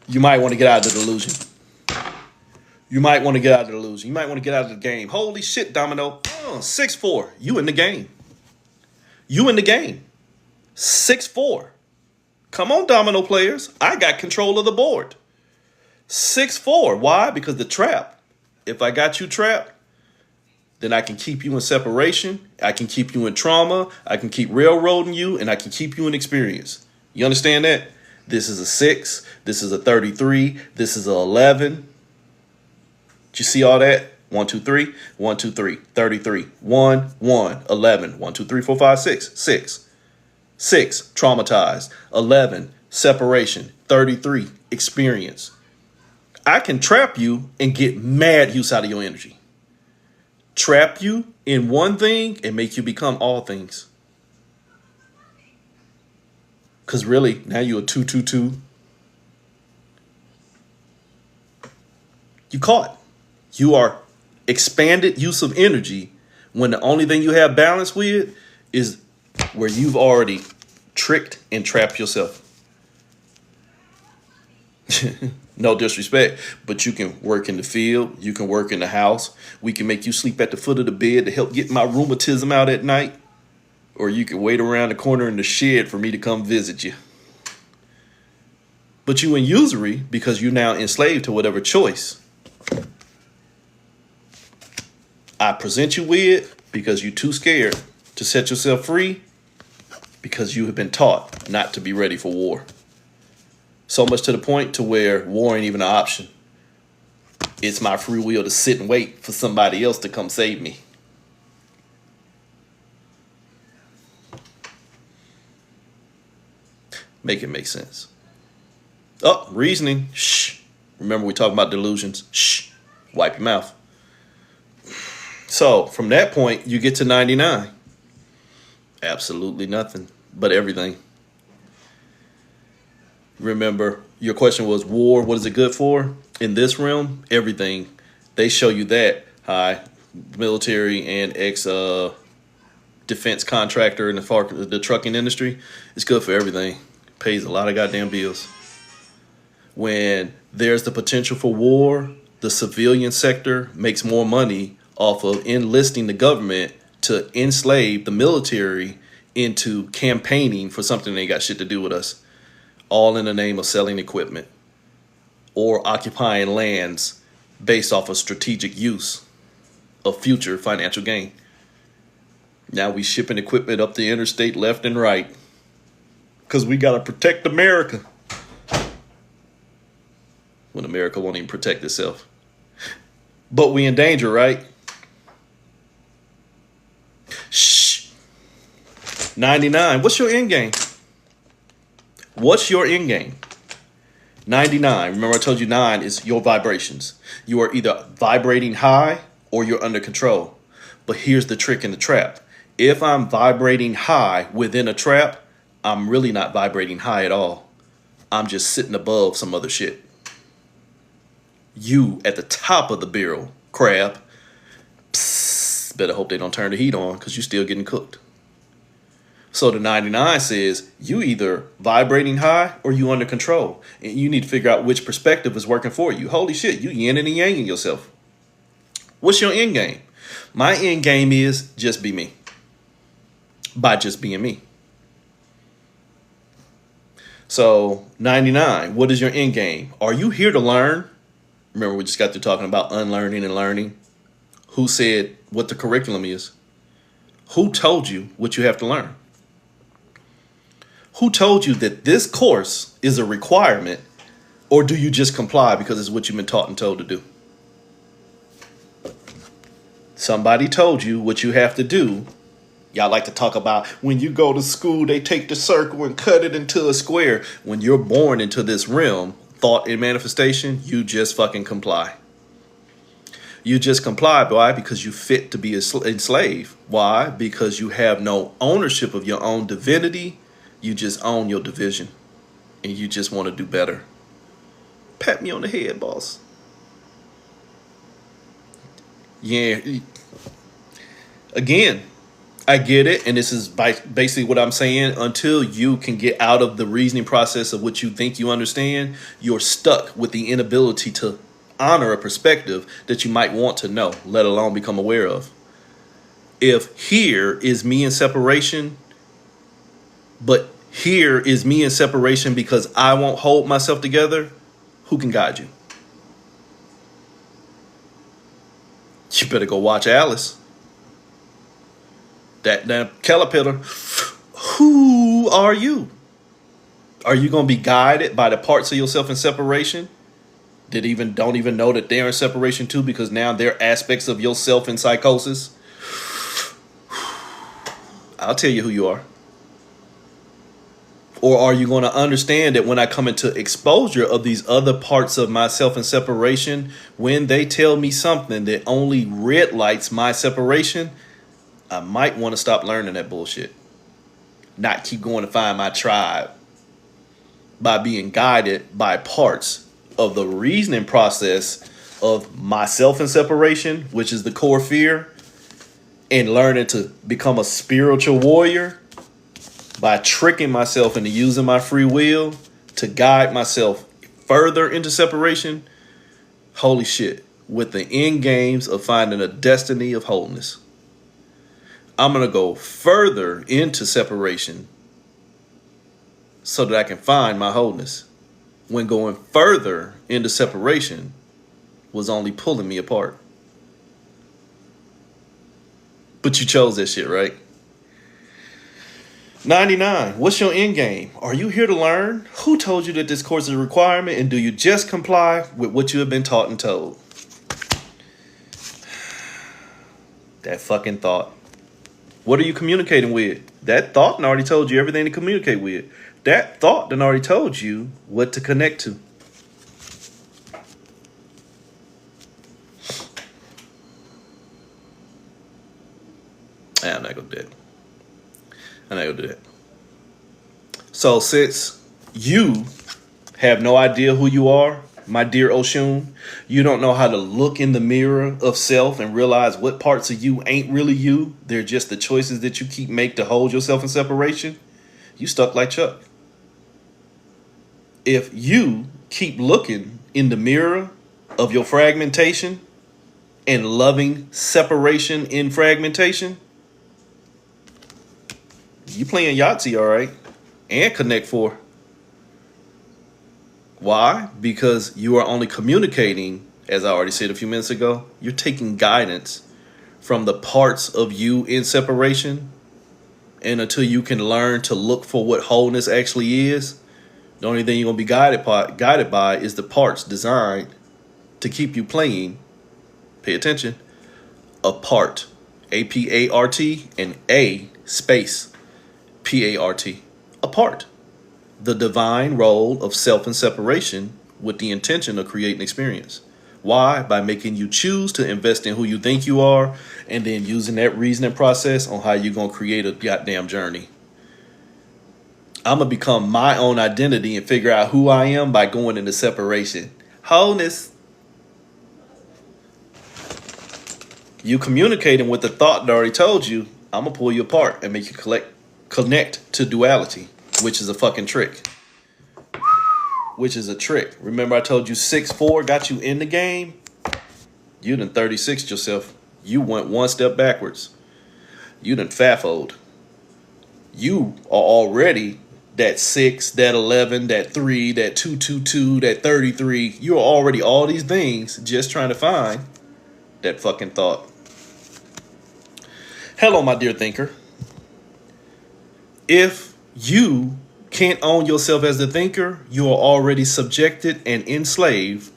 You might want to get out of the delusion. You might want to get out of the delusion. You might want to get out of the game. Holy shit, Domino. 6-4. You in the game. You in the game. 6-4. Come on, Domino players. I got control of the board. 6-4. Why? Because the trap. If I got you trapped, then I can keep you in separation. I can keep you in trauma. I can keep railroading you, and I can keep you in experience. You understand that? This is a 6. This is a 33. This is a 11. Did you see all that? 1, 2, 3. 1, 2, 3. 33. 1, 1. 11. 1, 2, 3, 4, 5, 6. 6. 6. Traumatized. 11. Separation. 33. Experience. I can trap you and get mad use out of your energy. Trap you in one thing and make you become all things. Because really, now you're a 222. You caught. You are expanded use of energy when the only thing you have balance with is where you've already tricked and trapped yourself. No disrespect, but you can work in the field. You can work in the house. We can make you sleep at the foot of the bed to help get my rheumatism out at night. Or you can wait around the corner in the shed for me to come visit you. But you in usury because you're now enslaved to whatever choice I present you with, because you're too scared to set yourself free, because you have been taught not to be ready for war. So much to the point to where war ain't even an option. It's my free will to sit and wait for somebody else to come save me. Make it make sense. Oh, reasoning. Shh. Remember we talking about delusions. Shh. Wipe your mouth. So from that point, you get to 99. Absolutely nothing, but everything. Remember, your question was war, what is it good for? In this realm, everything. They show you that. Hi, military and ex-defense contractor in the trucking industry. It's good for everything. Pays a lot of goddamn bills. When there's the potential for war, the civilian sector makes more money off of enlisting the government to enslave the military into campaigning for something they got shit to do with us. All in the name of selling equipment or occupying lands based off of strategic use of future financial gain. Now we shipping equipment up the interstate left and right because we got to protect America. When America won't even protect itself. But we in danger, right? Shh. 99. What's your end game? What's your end game? 99. Remember I told you 9 is your vibrations. You are either vibrating high or you're under control. But here's the trick and the trap. If I'm vibrating high within a trap, I'm really not vibrating high at all. I'm just sitting above some other shit. You at the top of the barrel, crab. Psst, better hope they don't turn the heat on because you're still getting cooked. So the 99 says you either vibrating high or you under control. And you need to figure out which perspective is working for you. Holy shit, you yin and yang in yourself. What's your end game? My end game is just be me. By just being me. So 99, what is your end game? Are you here to learn? Remember, we just got through talking about unlearning and learning. Who said what the curriculum is? Who told you what you have to learn? Who told you that this course is a requirement, or do you just comply because it's what you've been taught and told to do? Somebody told you what you have to do. Y'all like to talk about when you go to school, they take the circle and cut it into a square. When you're born into this realm, thought and manifestation, you just fucking comply. You just comply. Why? Because you fit to be enslaved. Why? Because you have no ownership of your own divinity. You just own your division. And you just want to do better. Pat me on the head, boss. Yeah. Again, I get it. And this is basically what I'm saying. Until you can get out of the reasoning process of what you think you understand, you're stuck with the inability to honor a perspective that you might want to know, let alone become aware of. If here is me in separation, but here is me in separation because I won't hold myself together, who can guide you? You better go watch Alice. That caterpillar. Who are you? Are you going to be guided by the parts of yourself in separation that even don't even know that they're in separation too, because now they're aspects of yourself in psychosis? I'll tell you who you are. Or are you going to understand that when I come into exposure of these other parts of myself in separation, when they tell me something that only red lights my separation, I might want to stop learning that bullshit. Not keep going to find my tribe by being guided by parts of the reasoning process of myself in separation, which is the core fear, and learning to become a spiritual warrior by tricking myself into using my free will to guide myself further into separation. Holy shit. With the end games of finding a destiny of wholeness. I'm going to go further into separation so that I can find my wholeness, when going further into separation was only pulling me apart. But you chose that shit, right? 99. What's your end game? Are you here to learn? Who told you that this course is a requirement? And do you just comply with what you have been taught and told? That fucking thought. What are you communicating with? That thought done already told you everything to communicate with. That thought done already told you what to connect to. I'm not gonna do that. I'm not gonna do that. So since you have no idea who you are, my dear Oshun, you don't know how to look in the mirror of self and realize what parts of you ain't really you. They're just the choices that you keep make to hold yourself in separation. You stuck like Chuck. If you keep looking in the mirror of your fragmentation and loving separation in fragmentation, you playing Yahtzee, all right, and Connect Four. Why? Because you are only communicating, as I already said a few minutes ago, you're taking guidance from the parts of you in separation. And until you can learn to look for what wholeness actually is, the only thing you're going to be guided by is the parts designed to keep you playing, pay attention, apart. A-P-A-R-T and A space P-A-R-T. Apart. The divine role of self and separation with the intention of creating experience. Why? By making you choose to invest in who you think you are and then using that reasoning process on how you're going to create a goddamn journey. I'm going to become my own identity and figure out who I am by going into separation. Wholeness. You communicating with the thought that already told you, I'm going to pull you apart and make you connect to duality, which is a fucking trick. Which is a trick. Remember I told you 6'4" got you in the game? You done 36'd yourself. You went one step backwards. You done fafoed. You are already that 6, that 11, that 3, that 222, that 33. You are already all these things just trying to find that fucking thought. Hello, my dear thinker. If you can't own yourself as the thinker, you are already subjected and enslaved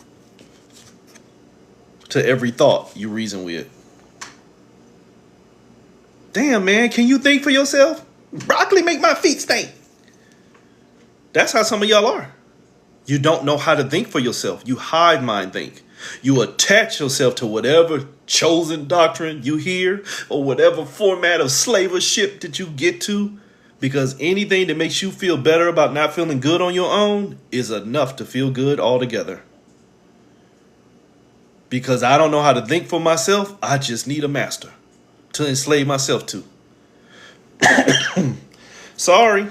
to every thought you reason with. Damn, man, can you think for yourself? Broccoli make my feet stink. That's how some of y'all are. You don't know how to think for yourself. You hive mind think. You attach yourself to whatever chosen doctrine you hear or whatever format of slavership that you get to. Because anything that makes you feel better about not feeling good on your own is enough to feel good altogether. Because I don't know how to think for myself, I just need a master to enslave myself to. Sorry.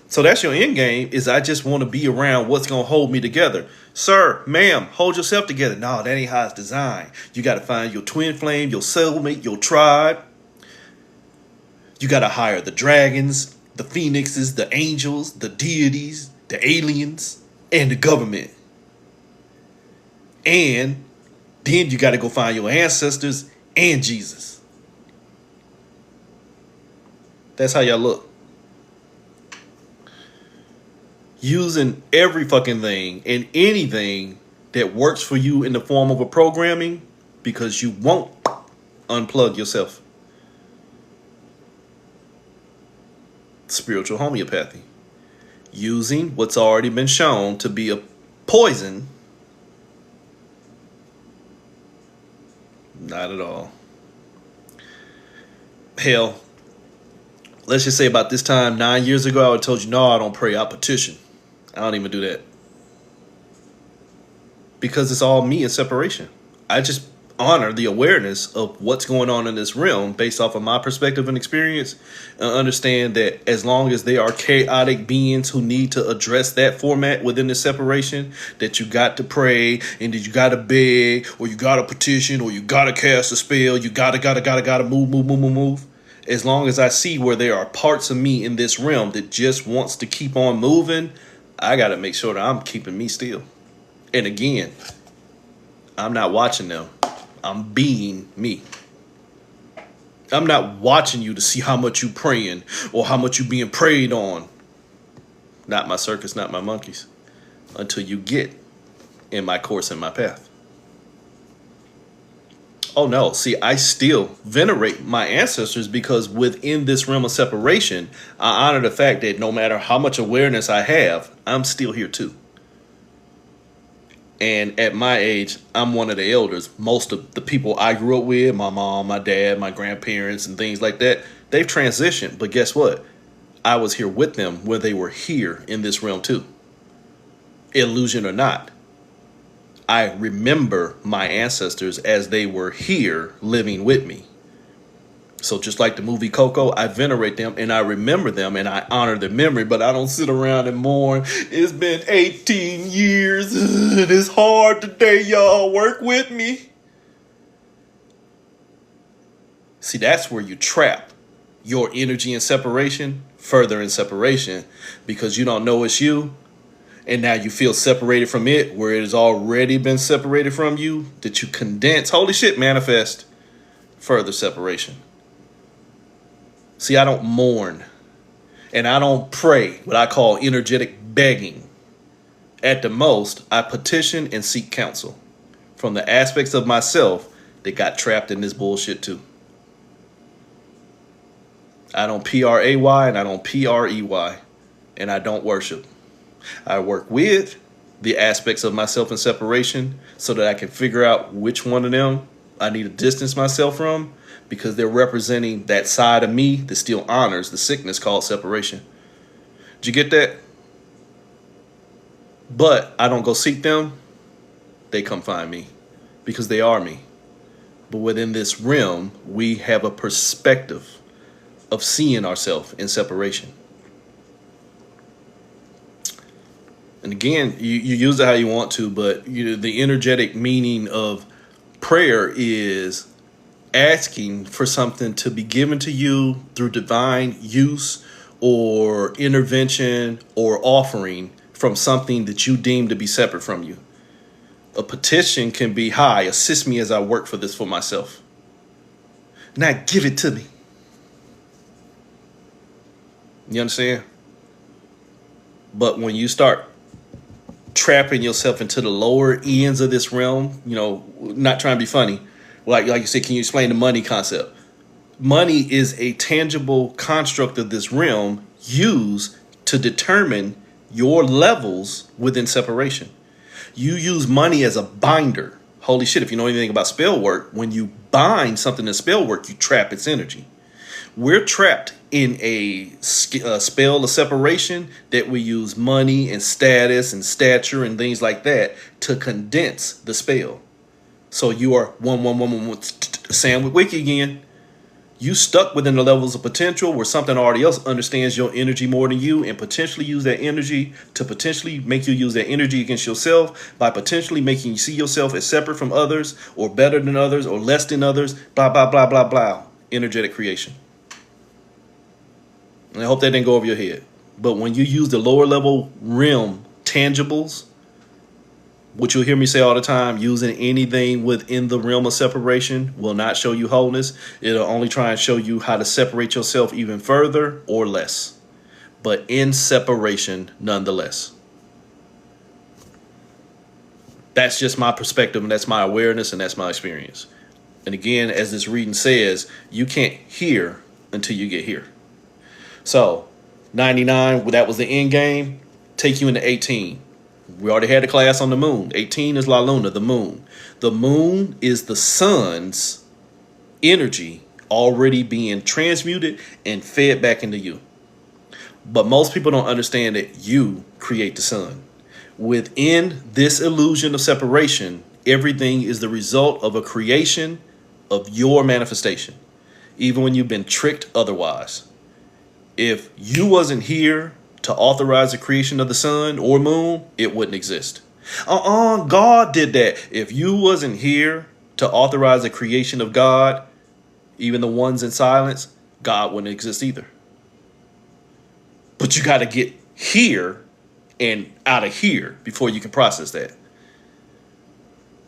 So that's your end game, is I just want to be around what's going to hold me together. Sir, ma'am, hold yourself together. No, that ain't how it's designed. You got to find your twin flame, your soulmate, your tribe. You got to hire the dragons, the phoenixes, the angels, the deities, the aliens, and the government. And then you got to go find your ancestors and Jesus. That's how y'all look. Using every fucking thing and anything that works for you in the form of a programming because you won't unplug yourself. Spiritual homeopathy. Using what's already been shown to be a poison. Not at all. Hell, let's just say about this time 9 years ago, I would have told you, no, I don't pray, I petition. I don't even do that. Because it's all me in separation. I just honor the awareness of what's going on in this realm based off of my perspective and experience, and understand that as long as they are chaotic beings who need to address that format within the separation, that you got to pray and that you got to beg or you got to petition or you got to cast a spell, you gotta move. As long as I see where there are parts of me in this realm that just wants to keep on moving, I got to make sure that I'm keeping me still. And again, I'm not watching them. I'm being me. I'm not watching you to see how much you praying or how much you being preyed on. Not my circus, not my monkeys. Until you get in my course and my path. Oh no, see, I still venerate my ancestors because within this realm of separation, I honor the fact that no matter how much awareness I have, I'm still here too. And at my age, I'm one of the elders. Most of the people I grew up with, my mom, my dad, my grandparents, and things like that, they've transitioned. But guess what? I was here with them when they were here in this realm too. Illusion or not, I remember my ancestors as they were here living with me. So just like the movie Coco, I venerate them and I remember them and I honor their memory, but I don't sit around and mourn. It's been 18 years. It is hard today, y'all. Work with me. See, that's where you trap your energy in separation, further in separation, because you don't know it's you. And now you feel separated from it, where it has already been separated from you, that you condense. Holy shit, manifest further separation. See, I don't mourn. And I don't pray what I call energetic begging. At the most, I petition and seek counsel from the aspects of myself that got trapped in this bullshit too. I don't pray and I don't prey. And I don't worship. I work with the aspects of myself in separation so that I can figure out which one of them I need to distance myself from, because they're representing that side of me that still honors the sickness called separation. Did you get that? But I don't go seek them. They come find me because they are me. But within this realm, we have a perspective of seeing ourselves in separation. And again, you use it how you want to, but the energetic meaning of prayer is asking for something to be given to you through divine use or intervention or offering from something that you deem to be separate from you. A petition can be, hi, assist me as I work for this for myself. Now give it to me. You understand? But when you start trapping yourself into the lower ends of this realm, not trying to be funny. Like you said, can you explain the money concept? Money is a tangible construct of this realm used to determine your levels within separation. You use money as a binder. Holy shit, if you know anything about spell work, when you bind something in spell work, you trap its energy. We're trapped in a spell of separation that we use money and status and stature and things like that to condense the spell. So you are one, Sam with Wiki again. You stuck within the levels of potential where something already else understands your energy more than you and potentially use that energy to potentially make you use that energy against yourself by potentially making you see yourself as separate from others or better than others or less than others, blah, blah, blah, blah, blah. Energetic creation. And I hope that didn't go over your head. But when you use the lower level realm tangibles What you'll hear me say all the time, using anything within the realm of separation will not show you wholeness. It'll only try and show you how to separate yourself even further or less. But in separation nonetheless. That's just my perspective, and that's my awareness, and that's my experience. And again, as this reading says, you can't hear until you get here. So 99, that was the end game. Take you into 18. We already had a class on the moon. 18 is La Luna, the moon. The moon is the sun's energy already being transmuted and fed back into you. But most people don't understand that you create the sun. Within this illusion of separation, everything is the result of a creation of your manifestation, even when you've been tricked otherwise. If you wasn't here to authorize the creation of the sun or moon, it wouldn't exist. God did that. If you wasn't here to authorize the creation of God, even the ones in silence, God wouldn't exist either. But you got to get here and out of here before you can process that.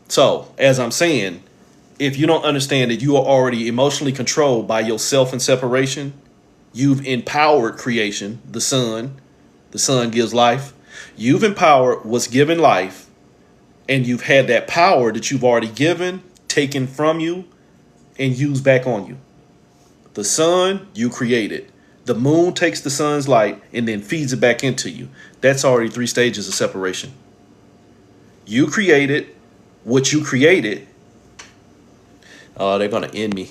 So, as I'm saying, if you don't understand that you are already emotionally controlled by yourself in separation, you've empowered creation, the sun. The sun gives life. You've empowered what's given life, and you've had that power that you've already given, taken from you, and used back on you. The sun, you created. The moon takes the sun's light and then feeds it back into you. That's already 3 stages of separation. You created what you created. Oh, they're going to end me.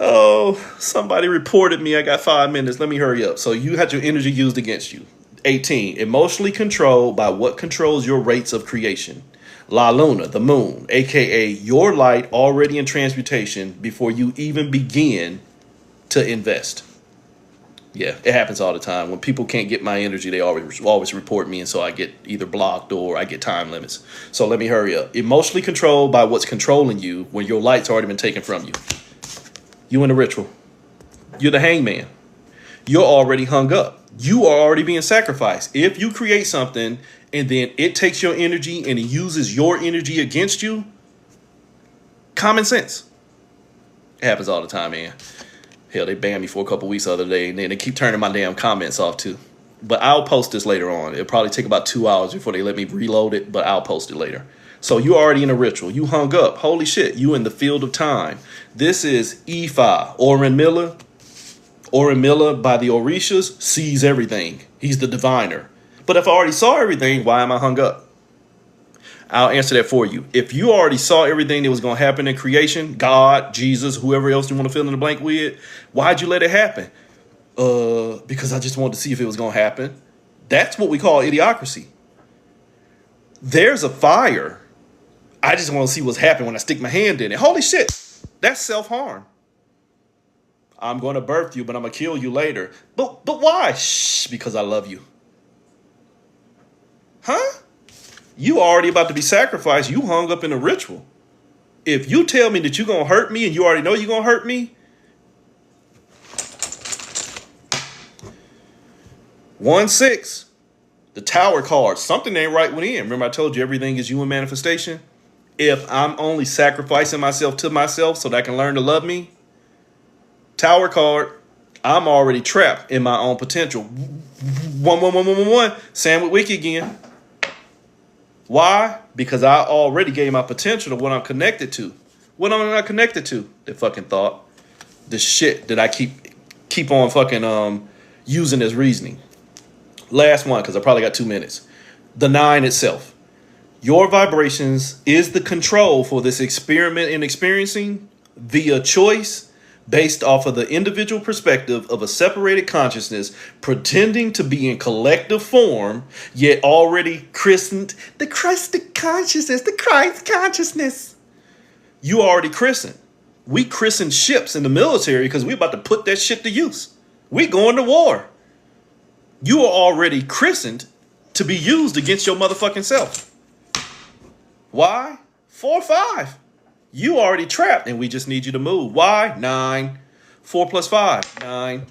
Oh, somebody reported me. I got 5 minutes. Let me hurry up. So you had your energy used against you. 18, emotionally controlled by what controls your rates of creation. La Luna, the moon, aka your light already in transmutation before you even begin to invest. Yeah, it happens all the time. When people can't get my energy, they always report me, and so I get either blocked or I get time limits. So let me hurry up. Emotionally controlled by what's controlling you when your light's already been taken from you. You in the ritual. You're the hangman. You're already hung up. You are already being sacrificed. If you create something and then it takes your energy and it uses your energy against you, common sense. It happens all the time, man. Hell, they banned me for a couple weeks the other day, and then they keep turning my damn comments off too. But I'll post this later on. It'll probably take about 2 hours before they let me reload it, but I'll post it later. So you're already in a ritual. You hung up. Holy shit, you in the field of time. This is Ifa, Oren Miller. Oren Miller by the Orishas sees everything. He's the diviner. But if I already saw everything, why am I hung up? I'll answer that for you. If you already saw everything that was going to happen in creation, God, Jesus, whoever else you want to fill in the blank with, why'd you let it happen? Because I just wanted to see if it was going to happen. That's what we call idiocracy. There's a fire. I just want to see what's happening when I stick my hand in it. Holy shit. That's self-harm. I'm going to birth you, but I'm going to kill you later. But why? Shh, because I love you. Huh? You already about to be sacrificed. You hung up in a ritual. If you tell me that you're going to hurt me and you already know you're going to hurt me. 1-6. The Tower card. Something ain't right within. Remember I told you everything is you in manifestation? If I'm only sacrificing myself to myself so that I can learn to love me. Tower card. I'm already trapped in my own potential. 1. Sam with Wiki again. Why? Because I already gave my potential to what I'm connected to. What am I not connected to? The fucking thought. The shit that I keep on fucking using as reasoning. Last one, because I probably got 2 minutes. The 9 itself. Your vibrations is the control for this experiment in experiencing via choice based off of the individual perspective of a separated consciousness pretending to be in collective form, yet already christened the Christic consciousness, the Christ consciousness. You already christened. We christened ships in the military because we about to put that shit to use. We going to war. You are already christened to be used against your motherfucking self. Why? 4 or 5. You already trapped and we just need you to move. Why? 9. 4 plus 5. 9.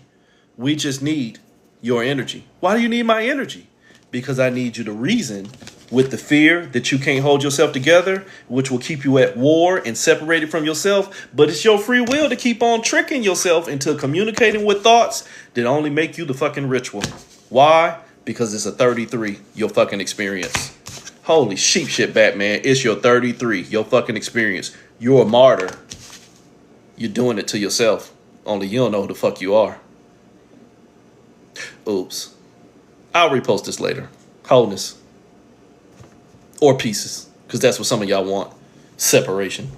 We just need your energy. Why do you need my energy? Because I need you to reason with the fear that you can't hold yourself together, which will keep you at war and separated from yourself. But it's your free will to keep on tricking yourself into communicating with thoughts that only make you the fucking ritual. Why? Because it's a 33, your fucking experience. Holy sheep shit, Batman. It's your 33, your fucking experience. You're a martyr. You're doing it to yourself. Only you don't know who the fuck you are. Oops. I'll repost this later. Wholeness. Or pieces. Because that's what some of y'all want. Separation.